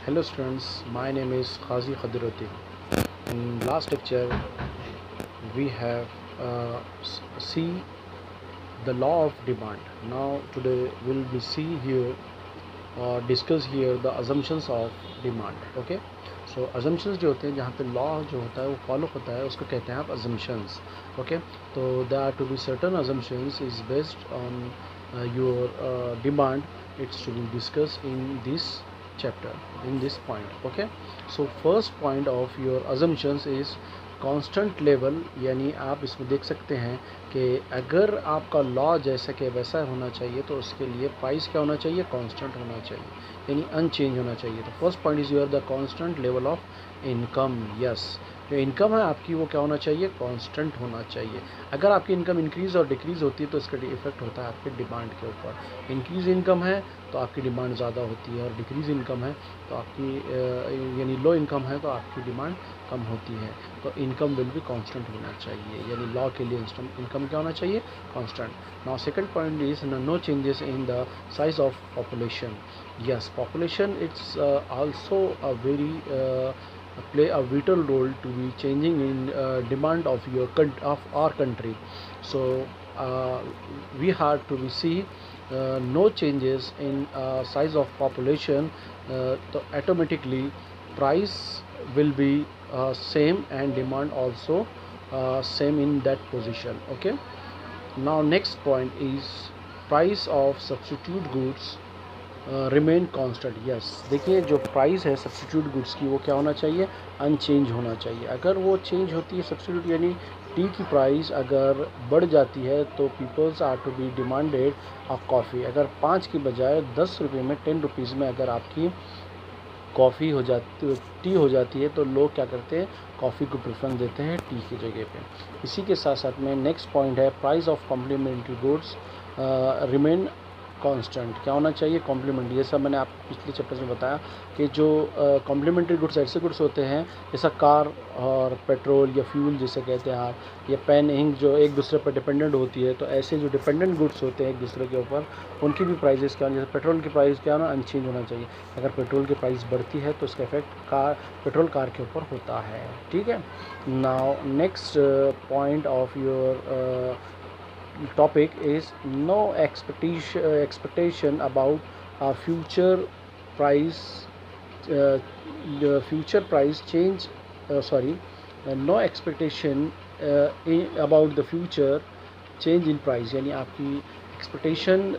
Hello students, my name is Khazi Khadiruddin. In last lecture, we have see the law of demand. Now today we'll be see here or discuss here the assumptions of demand. Okay, so assumptions जो होते हैं जहाँ पे law जो होता है वो follow होता है उसको कहते हैं आप assumptions. Okay, तो there are to be certain assumptions is based on your demand. It's to be discussed in this chapter, in this point. Okay, so first point of your assumptions is constant level, यानी आप इसमें देख सकते हैं कि अगर आपका law जैसा कि वैसा होना चाहिए तो उसके लिए प्राइस क्या होना चाहिए, कांस्टेंट होना चाहिए, यानी अनचेंज होना चाहिए. तो first point is your the constant level of income. Yes, जो इनकम है आपकी वो क्या होना चाहिए, कांस्टेंट होना चाहिए. अगर आपकी इनकम इंक्रीज़ और डिक्रीज़ होती है तो इसका इफेक्ट होता है आपके डिमांड के ऊपर. इंक्रीज़ इनकम है तो आपकी डिमांड ज़्यादा होती है और डिक्रीज़ इनकम है तो आपकी यानी लो इनकम है तो आपकी डिमांड कम होती है. तो इनकम विल भी कांस्टेंट होना चाहिए, यानी लॉ के लिए इनकम क्या होना चाहिए, constant. Now second point is no changes in the size of population. Yes, population it's also a very play a vital role to be changing in demand of our country. So we have to be see no changes in size of population, so automatically price will be same and demand also same in that position. Okay, now next point is price of substitute goods remain constant. Yes, देखिए जो price है substitute goods की वो क्या होना चाहिए, unchange होना चाहिए. अगर वो चेंज होती है सब्स्टिट्यूट, यानी टी की प्राइस अगर बढ़ जाती है तो peoples are to be demanded of coffee. अगर 5 की बजाय 10 रुपये में 10 रुपीज़ में अगर आपकी कॉफ़ी हो जाती, टी हो जाती है तो लोग क्या करते हैं, कॉफ़ी को प्रेफरेंस देते हैं टी की जगह पे. इसी के साथ साथ में नेक्स्ट पॉइंट है price of complementary goods remain constant. क्या होना चाहिए, कॉम्प्लीमेंट्री. ये सब मैंने आप पिछले चैप्टर में बताया कि जो कॉम्प्लीमेंट्री गुड्स ऐसे गुड्स होते हैं जैसा कार और पेट्रोल या फ्यूल जिसे कहते हैं आप, या पेन इंक जो एक दूसरे पर डिपेंडेंट होती है, तो ऐसे जो डिपेंडेंट गुड्स होते हैं एक दूसरे के ऊपर उनकी भी प्राइजेस क्या होनी, जैसे पेट्रोल की प्राइस क्या होना, अनचेंज होना चाहिए. अगर पेट्रोल की प्राइस बढ़ती है तो इसका इफेक्ट पेट्रोल कार के ऊपर होता है. ठीक है. Now next point of your topic is no expectation about future price future price change, no expectation about the future change in price. यानी आपकी एक्सपेक्टेशन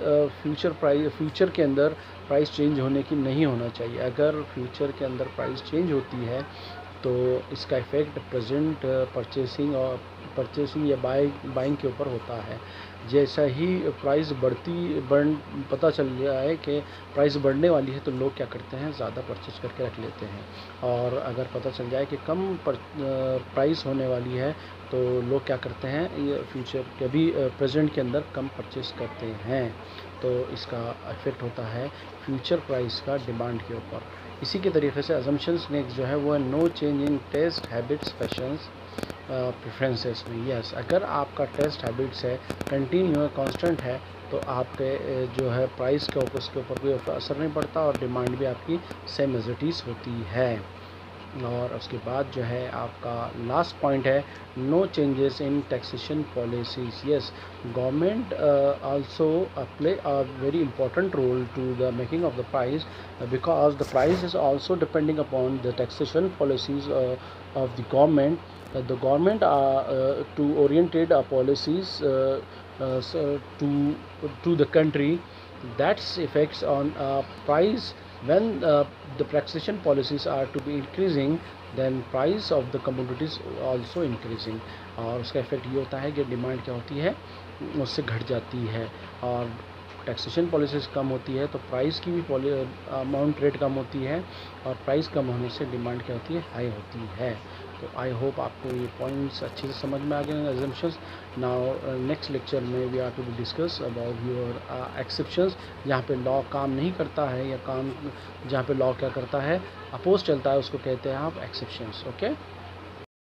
फ्यूचर के अंदर प्राइस चेंज होने की नहीं होना चाहिए. अगर फ्यूचर के अंदर प्राइस चेंज होती है तो इसका इफ़ेक्ट प्रेजेंट परचेसिंग या बाइंग के ऊपर होता है. जैसा ही प्राइस पता चल गया है कि प्राइस बढ़ने वाली है तो लोग क्या करते हैं, ज़्यादा परचेस करके रख लेते हैं. और अगर पता चल जाए कि कम प्राइस होने वाली है तो लोग क्या करते हैं, ये फ्यूचर के भी प्रेजेंट के अंदर कम परचेस करते हैं. तो इसका इफ़ेक्ट होता है फ्यूचर प्राइस का डिमांड के ऊपर. इसी के तरीके से अजम्पशंस नेक्स्ट जो है वो है no change in taste habits fashions preferences में. यस, अगर आपका टेस्ट हैबिट्स है कंटिन्यू है, कांस्टेंट है, तो आपके जो है प्राइस के ऊपर उसके ऊपर कोई असर नहीं पड़ता और डिमांड भी आपकी सेम एज इट इज़ होती है. और उसके बाद जो है आपका लास्ट पॉइंट है no changes in taxation policies. Yes, government also play a very important role to the making of the price because the price is also depending upon the taxation policies of the government. The government to orientate policies to the country that's effects on price. When the taxation policies are to be increasing then price of the commodities also increasing. और उसका effect ये होता है कि demand क्या होती है उससे घट जाती है. और टैक्सेशन पॉलिसीज़ कम होती है तो प्राइस की भी अमाउंट रेट कम होती है और प्राइस कम होने से डिमांड क्या होती है, हाई होती है. तो आई होप आपको ये पॉइंट्स अच्छे से समझ में आ गए अजम्पशंस. नाउ नेक्स्ट लेक्चर में we are to be discuss about your exceptions, जहाँ पे लॉ काम नहीं करता है या काम जहाँ पे लॉ क्या करता है, अपोज चलता है, उसको कहते हैं आप एक्सेप्शंस. ओके.